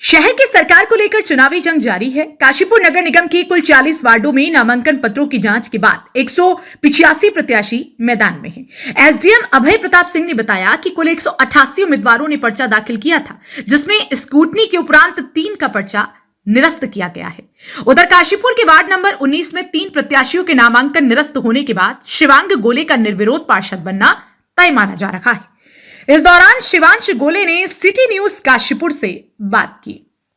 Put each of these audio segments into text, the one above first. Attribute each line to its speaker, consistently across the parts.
Speaker 1: शहर की सरकार को लेकर चुनावी जंग जारी है। काशीपुर नगर निगम की कुल 40 वार्डों में नामांकन पत्रों की जांच के बाद 185 प्रत्याशी मैदान में हैं। एसडीएम अभय प्रताप सिंह ने बताया कि कुल 188 उम्मीदवारों ने पर्चा दाखिल किया था, जिसमें स्कूटनी के उपरांत 3 का पर्चा निरस्त किया गया है। उधर काशीपुर के वार्ड नंबर 19 में 3 प्रत्याशियों के नामांकन निरस्त होने के बाद शिवांग गोले का निर्विरोध पार्षद बनना तय माना जा रहा है। इस दौरान शिवांश गोले ने सिटी न्यूज काशीपुर से बात की।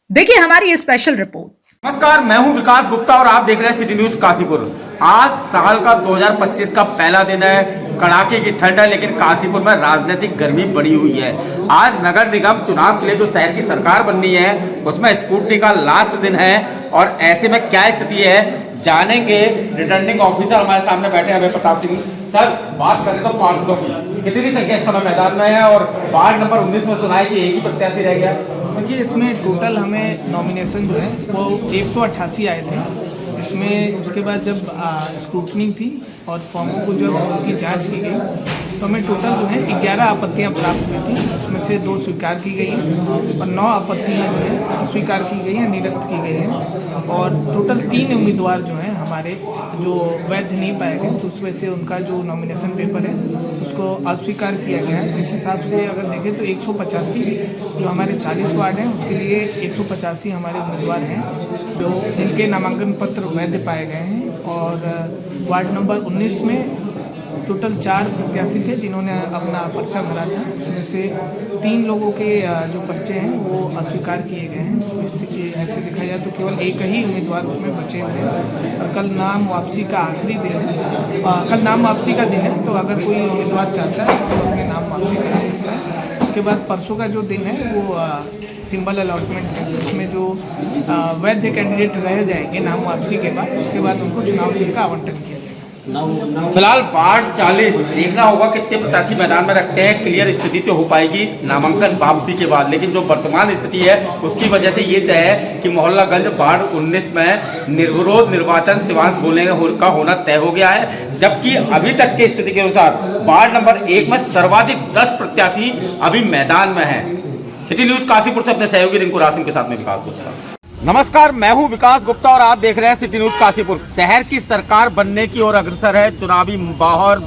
Speaker 1: देखिए हमारी ये स्पेशल रिपोर्ट।
Speaker 2: नमस्कार, मैं हूं विकास गुप्ता और आप देख रहे हैं सिटी न्यूज काशीपुर। आज साल का 2025 का पहला दिन है, कड़ाके की ठंड है, लेकिन काशीपुर में राजनीतिक गर्मी बढ़ी हुई है। आज नगर निगम चुनाव के लिए जो शहर की सरकार बननी है उसमें स्कूटनी का लास्ट दिन है और ऐसे में क्या स्थिति है जानेंगे। रिटर्निंग ऑफिसर हमारे सामने बैठे हैं अभय प्रताप सिंह। सर, बात करें तो पार्षदों की कितनी संख्या इस समय मैदान में है और वार्ड नंबर 19 में सुना है कि एक ही प्रत्याशी रह गया।
Speaker 3: देखिए, इसमें टोटल हमें नॉमिनेशन जो है वो 188 आए थे। इसमें उसके बाद जब स्क्रूटनी थी और फॉर्मों को जब उनकी जांच की गई तो हमें टोटल जो है 11 आपत्तियां प्राप्त हुई थी। उसमें से 2 स्वीकार की गई हैं और 9 आपत्तियां जो है अस्वीकार की गई हैं, निरस्त की गई हैं। और टोटल 3 उम्मीदवार जो हैं हमारे जो वैध नहीं पाए गए, तो उसमें से उनका जो नॉमिनेशन पेपर है उसको अस्वीकार किया गया है। इस हिसाब से अगर देखें तो 185 जो हमारे 40 वार्ड हैं उसके लिए 185 हमारे उम्मीदवार हैं जो जिनके नामांकन पत्र वैध पाए गए हैं। और वार्ड नंबर 19 में टोटल 4 प्रत्याशी थे जिन्होंने अपना पर्चा भरा था। उसमें से 3 लोगों के जो पर्चे हैं वो अस्वीकार किए गए हैं। तो इससे ऐसे देखा जाए तो केवल एक ही उम्मीदवार उसमें बचे हुए हैं और कल नाम वापसी का आखिरी दिन है। कल नाम वापसी का दिन है, तो अगर कोई उम्मीदवार चाहता है तो अपने नाम वापसी करा सकता है। उसके बाद परसों का जो दिन है वो सिंबल अलॉटमेंट है, उसमें जो वैध कैंडिडेट रह जाएंगे नाम वापसी के बाद, उसके बाद उनको चुनाव चिन्ह का आवंटन किया जाएगा।
Speaker 2: फिलहाल वार्ड 40 देखना होगा कितने प्रत्याशी मैदान में रखते हैं। क्लियर स्थिति तो हो पाएगी नामांकन वापसी के बाद, लेकिन जो वर्तमान स्थिति है उसकी वजह से ये तय है कि मोहल्लागंज वार्ड 19 में निर्विरोध निर्वाचन शिवांश गोले का होना तय हो गया है। जबकि अभी तक की स्थिति के अनुसार वार्ड नंबर 1 में सर्वाधिक 10 प्रत्याशी अभी मैदान में है। सिटी न्यूज काशीपुर से अपने सहयोगी रिंकू रासिम के साथ में विकास गुप्ता। नमस्कार, मैं हूं विकास गुप्ता और आप देख रहे हैं सिटी न्यूज काशीपुर। शहर की सरकार बनने की ओर अग्रसर है, चुनावी माहौल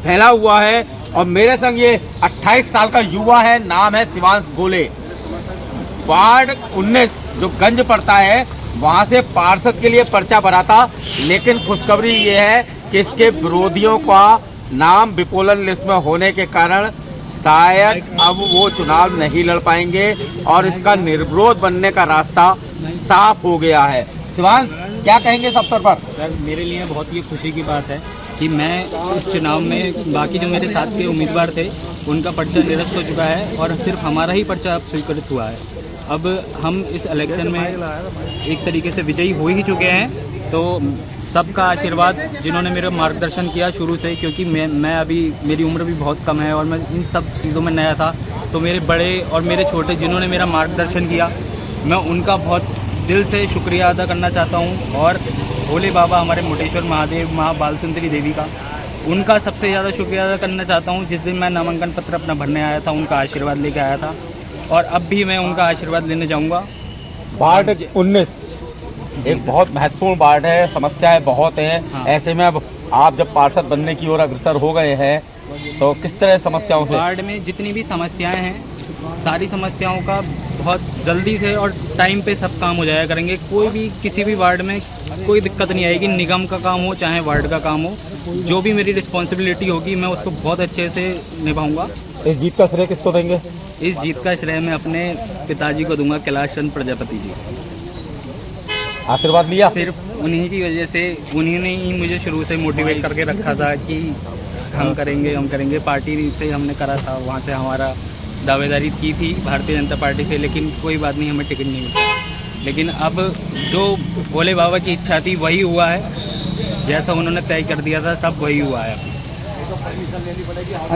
Speaker 2: फैला हुआ है और मेरे संग ये 28 साल का युवा है, नाम है शिवांश गोले। वार्ड 19 जो गंज पड़ता है वहां से पार्षद के लिए पर्चा भरा था, लेकिन खुशखबरी ये है कि इसके विरोधियों का नाम विपोलन लिस्ट में होने के कारण शायद अब वो चुनाव नहीं लड़ पाएंगे और इसका निर्विरोध बनने का रास्ता साफ हो गया है। शिवांश, क्या कहेंगे इस अवसर पर?
Speaker 4: सर, मेरे लिए बहुत ही खुशी की बात है कि मैं इस चुनाव में बाकी जो मेरे साथ के उम्मीदवार थे उनका पर्चा निरस्त हो चुका है और सिर्फ हमारा ही पर्चा अब स्वीकृत हुआ है। अब हम इस इलेक्शन में एक तरीके से विजयी हो ही चुके हैं। तो सबका आशीर्वाद जिन्होंने मेरा मार्गदर्शन किया शुरू से, क्योंकि मैं अभी मेरी उम्र भी बहुत कम है और मैं इन सब चीज़ों में नया था, तो मेरे बड़े और मेरे छोटे जिन्होंने मेरा मार्गदर्शन किया, मैं उनका बहुत दिल से शुक्रिया अदा करना चाहता हूं। और भोले बाबा हमारे मुटेश्वर महादेव, माँ बाल सुंदरी देवी का, उनका सबसे ज़्यादा शुक्रिया अदा करना चाहता हूं। जिस दिन मैं नामांकन पत्र अपना भरने आया था उनका आशीर्वाद लेके आया था और अब भी मैं उनका आशीर्वाद लेने जाऊँगा।
Speaker 2: वार्ड 19 एक बहुत महत्वपूर्ण वार्ड है, समस्याएं बहुत हैं।
Speaker 4: हाँ।
Speaker 2: ऐसे में अब आप जब पार्षद बनने की ओर अग्रसर हो गए हैं तो किस तरह समस्याओं से?
Speaker 4: वार्ड में जितनी भी समस्याएं हैं सारी समस्याओं का बहुत जल्दी से और टाइम पे सब काम हो जाया करेंगे। कोई भी किसी भी वार्ड में कोई दिक्कत नहीं आएगी, निगम का काम हो चाहे वार्ड का काम हो, जो भी मेरी रिस्पॉन्सिबिलिटी होगी मैं उसको बहुत अच्छे से निभाऊंगा।
Speaker 2: इस जीत का श्रेय किसको देंगे?
Speaker 4: इस जीत का श्रेय मैं अपने पिताजी को दूंगा, कैलाश चंद प्रजापति जी।
Speaker 2: आशीर्वाद लिया?
Speaker 4: सिर्फ उन्हीं की वजह से, उन्हीं ने ही मुझे शुरू से मोटिवेट करके रखा था कि हम करेंगे। पार्टी से हमने करा था, वहाँ से हमारा दावेदारी की थी भारतीय जनता पार्टी से, लेकिन कोई बात नहीं, हमें टिकट नहीं मिला। लेकिन अब जो भोले बाबा की इच्छा थी वही हुआ है, जैसा उन्होंने तय कर दिया था सब वही हुआ है।